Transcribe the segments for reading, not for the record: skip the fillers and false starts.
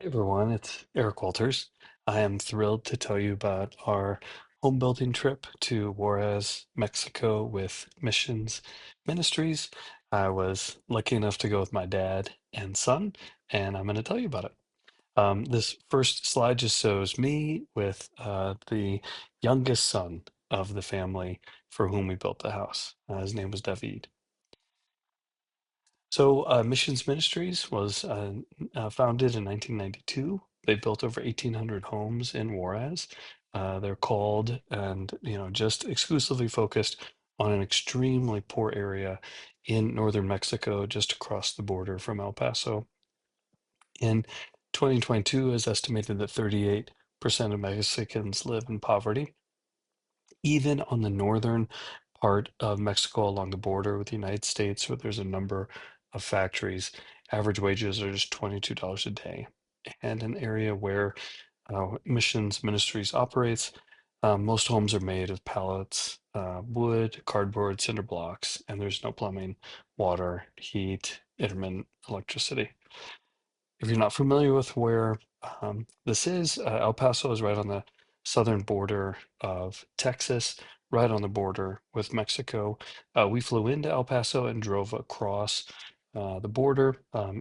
Hey everyone, it's Eric Walters. I am thrilled to tell you about our home building trip to Juarez, Mexico with Missions Ministries. I was lucky enough to go with my dad and son, and I'm going to tell you about it. This first slide just shows me with the youngest son of the family for whom we built the house. His name was David. So, Missions Ministries was founded in 1992. They built over 1,800 homes in Juarez. They're called and just exclusively focused on an extremely poor area in northern Mexico, just across the border from El Paso. In 2022, it's estimated that 38% of Mexicans live in poverty. Even on the northern part of Mexico along the border with the United States, where there's a number of factories, average wages are just $22 a day. And an area where Missions Ministries operates, most homes are made of pallets, wood, cardboard, cinder blocks, and there's no plumbing, water, heat, intermittent electricity. If you're not familiar with where this is, El Paso is right on the southern border of Texas, right on the border with Mexico. We flew into El Paso and drove across the border,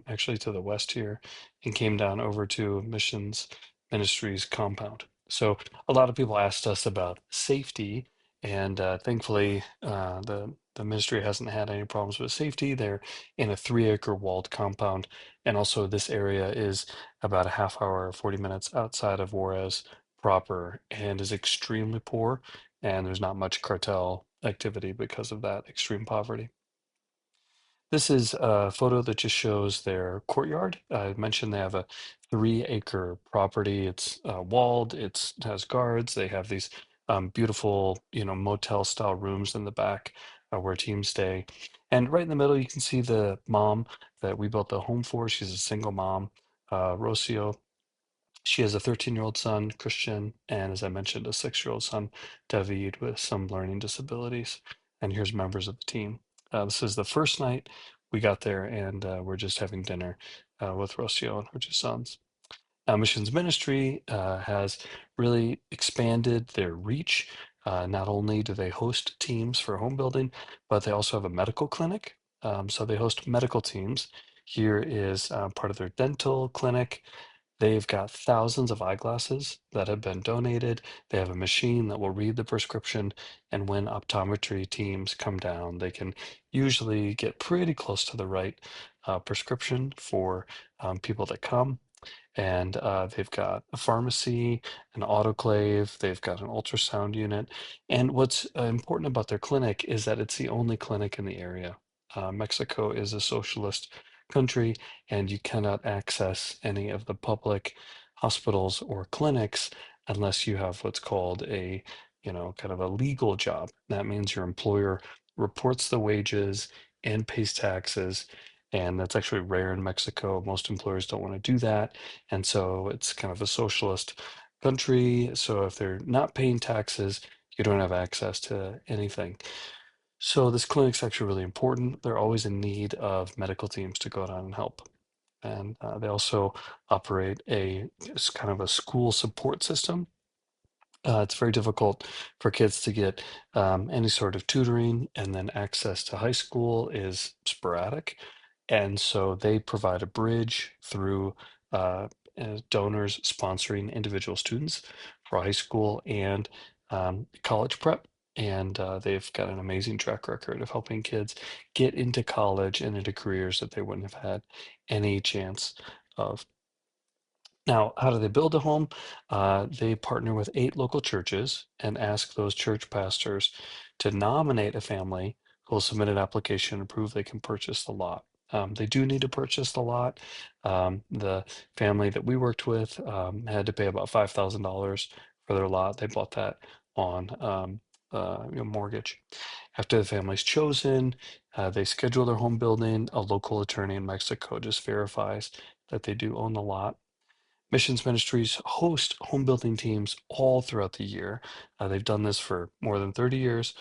actually to the west here, and came down over to Missions Ministries compound. So a lot of people asked us about safety, and thankfully the ministry hasn't had any problems with safety. They're in a 3-acre walled compound, and also, this area is about a half hour, 40 minutes outside of Juarez proper and is extremely poor. And there's not much cartel activity because of that extreme poverty. This is a photo that just shows their courtyard. I mentioned they have a 3-acre property. It's walled, it has guards. They have these beautiful, motel style rooms in the back where teams stay. And right in the middle, you can see the mom that we built the home for. She's a single mom, Rocio. She has a 13-year-old son, Christian, and as I mentioned, a 6-year-old son, David, with some learning disabilities. And here's members of the team. This is the first night we got there, and we're just having dinner with Rocio and her two sons. Missions Ministry has really expanded their reach. Not only do they host teams for home building, but they also have a medical clinic. So they host medical teams. Here is part of their dental clinic. They've got thousands of eyeglasses that have been donated. They have a machine that will read the prescription. And when optometry teams come down, they can usually get pretty close to the right prescription for people that come. And they've got a pharmacy, an autoclave, they've got an ultrasound unit. And what's important about their clinic is that it's the only clinic in the area. Mexico is a socialist country, and you cannot access any of the public hospitals or clinics unless you have what's called a, kind of a legal job. That means your employer reports the wages and pays taxes. And that's actually rare in Mexico. Most employers don't want to do that. And so it's kind of a socialist country. So if they're not paying taxes, you don't have access to anything. So this clinic's actually really important. They're always in need of medical teams to go down and help. And they also operate it's kind of a school support system. It's very difficult for kids to get any sort of tutoring, and then access to high school is sporadic. And so they provide a bridge through uh, donors sponsoring individual students for high school and college prep. And they've got an amazing track record of helping kids get into college and into careers that they wouldn't have had any chance of. Now, how do they build a home? They partner with 8 local churches and ask those church pastors to nominate a family who will submit an application and prove they can purchase the lot. They do need to purchase the lot. The family that we worked with had to pay about $5,000 for their lot. They bought that on mortgage. After the family's chosen, they schedule their home building. A local attorney in Mexico just verifies that they do own the lot. Missions Ministries host home building teams all throughout the year. They've done this for more than 30 years.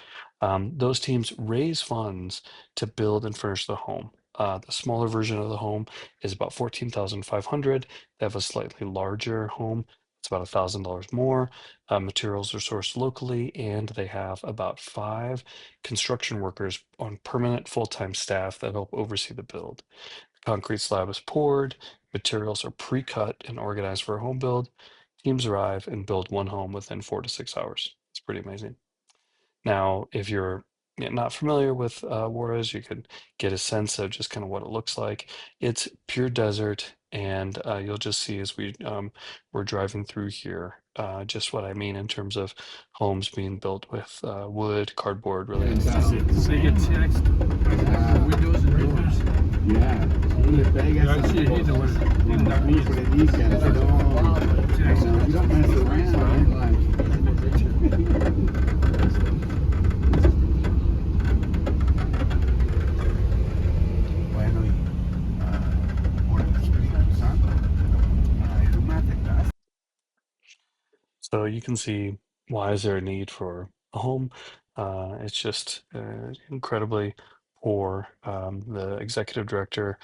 Those teams raise funds to build and furnish the home. The smaller version of the home is about 14,500. They have a slightly larger home. It's about $1,000 more. Materials are sourced locally, and they have about 5 construction workers on permanent full-time staff that help oversee the build. Concrete slab is poured, materials are pre-cut and organized for a home build. Teams arrive and build one home within 4 to 6 hours. It's pretty amazing. Now, if you're not familiar with Juarez, you could get a sense of just kind of what it looks like. It's pure desert, and you'll just see as we're driving through here, just what I mean in terms of homes being built with wood, cardboard, really anything. So you get text, windows and doors. Yeah, sí, le pegas Sí, esas the cosas. one in the También predican, no, you don't mess around. Bueno, y por el Espíritu Santo, tú me afectaste. So you can see, why is there a need for a home? It's just incredibly poor. The executive director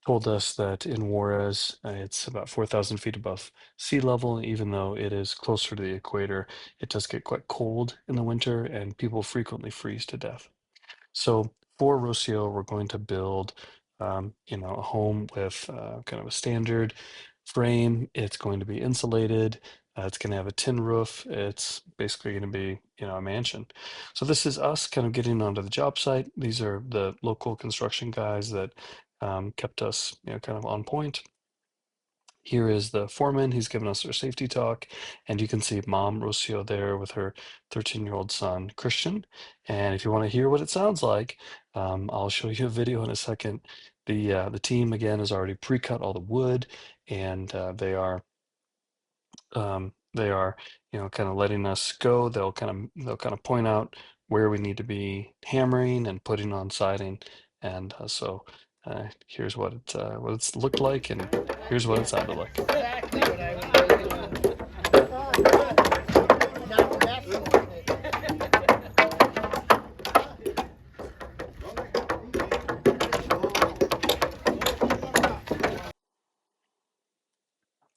told us that in Juarez, it's about 4,000 feet above sea level. Even though it is closer to the equator, it does get quite cold in the winter, and people frequently freeze to death. So for Rocio, we're going to build, a home with kind of a standard frame. It's going to be insulated. It's going to have a tin roof. It's basically going to be, a mansion. So this is us kind of getting onto the job site. These are the local construction guys that kept us, kind of on point. Here is the foreman. He's given us our safety talk, and you can see Mom Rocio there with her 13-year-old son, Christian. And if you want to hear what it sounds like, I'll show you a video in a second. The team again has already pre-cut all the wood, and they are kind of letting us go. They'll kind of point out where we need to be hammering and putting on siding, and so here's what it's looked like, and here's what it sounded like. Exactly what I was doing. Not messing with it.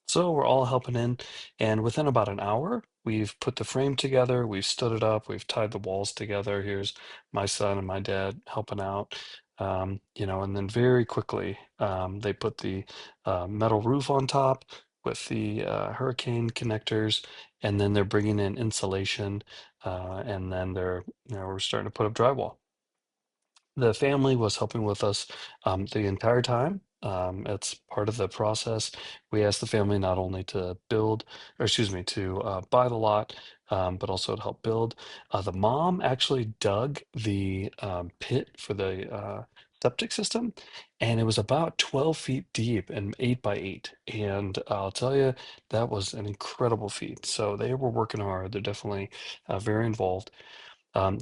So we're all helping in, and within about an hour, we've put the frame together, we've stood it up, we've tied the walls together. Here's my son and my dad helping out. And then very quickly, they put the metal roof on top with the hurricane connectors, and then they're bringing in insulation, and then we're starting to put up drywall. The family was helping with us the entire time. It's part of the process. We asked the family not only to build, or excuse me, to buy the lot, but also to help build. The mom actually dug the pit for the septic system, and it was about 12 feet deep and 8 by 8. And I'll tell you, that was an incredible feat. So they were working hard. They're definitely very involved.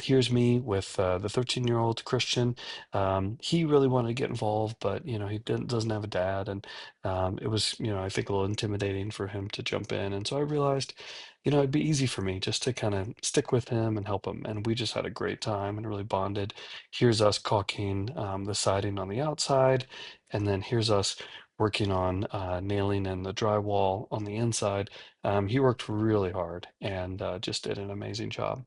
Here's me with the 13-year-old Christian. He really wanted to get involved, but he doesn't have a dad, and it was, I think, a little intimidating for him to jump in. And so I realized, it'd be easy for me just to kind of stick with him and help him. And we just had a great time and really bonded. Here's us caulking the siding on the outside, and then here's us working on nailing in the drywall on the inside. He worked really hard and just did an amazing job.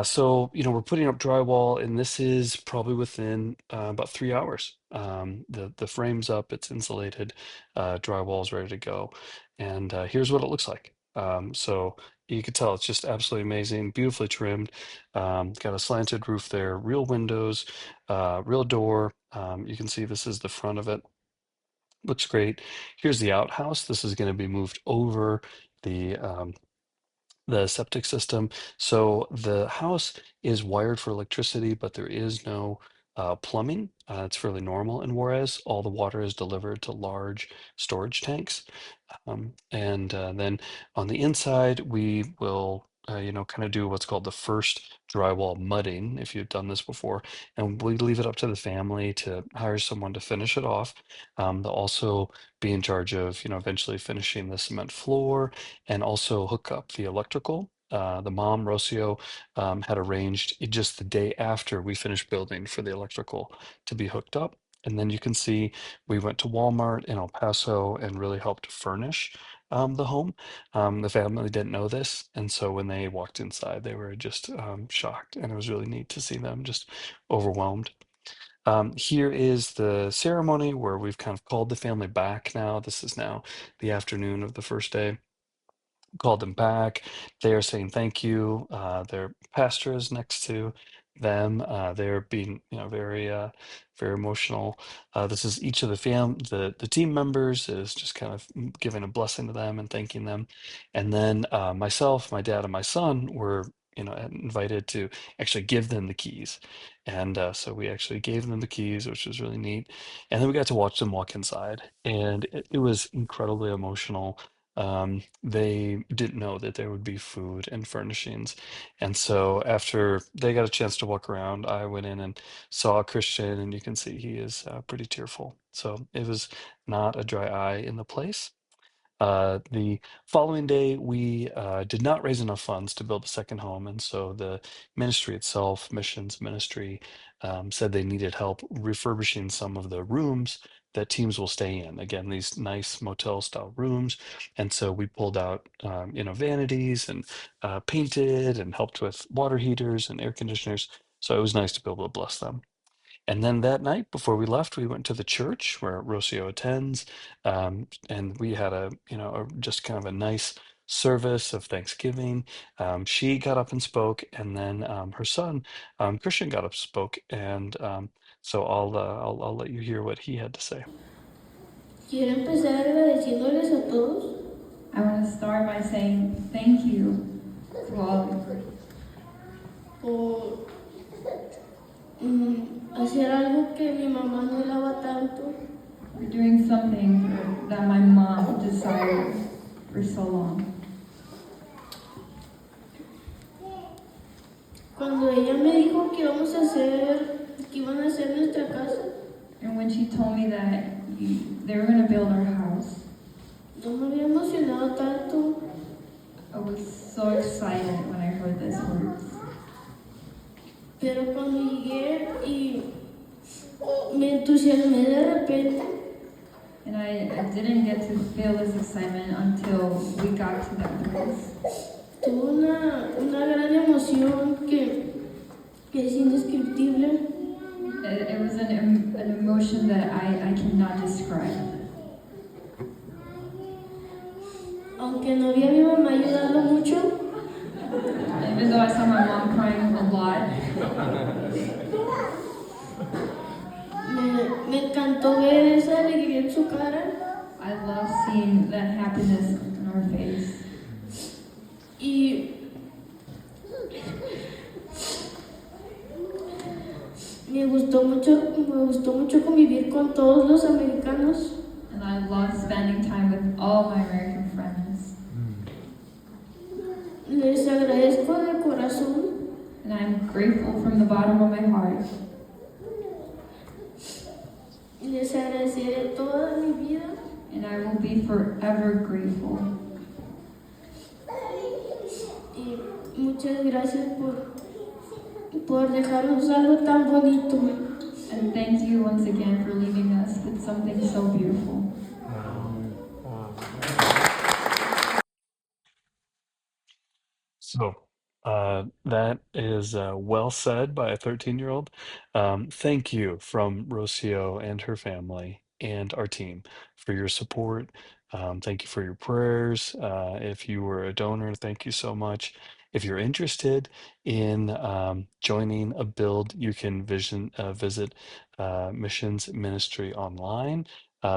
So, we're putting up drywall, and this is probably within about 3 hours. The frame's up, it's insulated, drywall's ready to go, and here's what it looks like. So you can tell it's just absolutely amazing, beautifully trimmed. Got a slanted roof there, real windows, real door. You can see this is the front of it. Looks great. Here's the outhouse. This is going to be moved over the septic system. So the house is wired for electricity, but there is no plumbing. It's fairly normal in Juarez. All the water is delivered to large storage tanks. And then on the inside, we will, kind of do what's called the first drywall mudding, if you've done this before. And we leave it up to the family to hire someone to finish it off. They'll also be in charge of, eventually finishing the cement floor and also hook up the electrical. The mom, Rocio, had arranged just the day after we finished building for the electrical to be hooked up. And then you can see we went to Walmart in El Paso and really helped furnish the home. The family didn't know this, and so when they walked inside, they were just shocked, and it was really neat to see them just overwhelmed. Here is the ceremony where we've kind of called the family back now. This is now the afternoon of the first day, called them back. They are saying thank you. Their pastor is next to them. They're being, very, very emotional. This is each of the team members is just kind of giving a blessing to them and thanking them. And then myself, my dad, and my son were, invited to actually give them the keys. And so we actually gave them the keys, which was really neat. And then we got to watch them walk inside, and it was incredibly emotional. They didn't know that there would be food and furnishings. And so after they got a chance to walk around, I went in and saw Christian, and you can see he is pretty tearful. So it was not a dry eye in the place. The following day, we did not raise enough funds to build a second home, and so the ministry itself, missions ministry, said they needed help refurbishing some of the rooms that teams will stay in. Again, these nice motel-style rooms, and so we pulled out, vanities and painted and helped with water heaters and air conditioners. So it was nice to be able to bless them. And then that night before we left, we went to the church where Rocio attends, and we had just kind of a nice service of Thanksgiving. She got up and spoke, and then her son, Christian, got up and spoke, and so I'll let you hear what he had to say. Quiero empezar agradeciéndoles a todos. I want to start by saying thank you to all of you por hacer algo que mi mamá no daba tanto. For doing something that my mom desired for so long. Cuando ella me dijo que iban a hacer nuestra casa. And when she told me that they were going to build our house. No me había emocionado tanto. I was so excited when I heard these words. Pero cuando llegué y me entusiasmé de repente. And I didn't get to feel this excitement until we got to that place. Tuve una gran emoción que es indescriptible. It was an emotion that I cannot describe. Aunque no vi a mi mamá ayudando mucho. Even though I saw my mom crying a lot. Me encantó ver esa alegría en su cara. I love seeing that happiness in her face. Y me gustó mucho convivir con todos los americanos. And I love spending time with all my American friends. Les agradezco de corazón. And I'm grateful from the bottom of my heart. Les agradeceré toda mi vida. And I will be forever grateful. Y muchas gracias por dejarnos algo tan bonito. And thank you once again for leaving us with something so beautiful. So that is well said by a 13-year-old. Thank you from Rocio and her family and our team for your support. Thank you for your prayers. If you were a donor, thank you so much. If you're interested in joining a build, you can visit Missions Ministry online.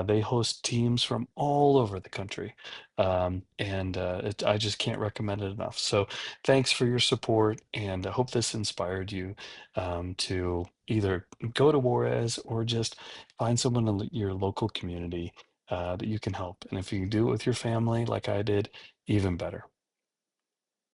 They host teams from all over the country. And I just can't recommend it enough. So thanks for your support, and I hope this inspired you to either go to Juarez or just find someone in your local community that you can help. And if you can do it with your family, like I did, even better.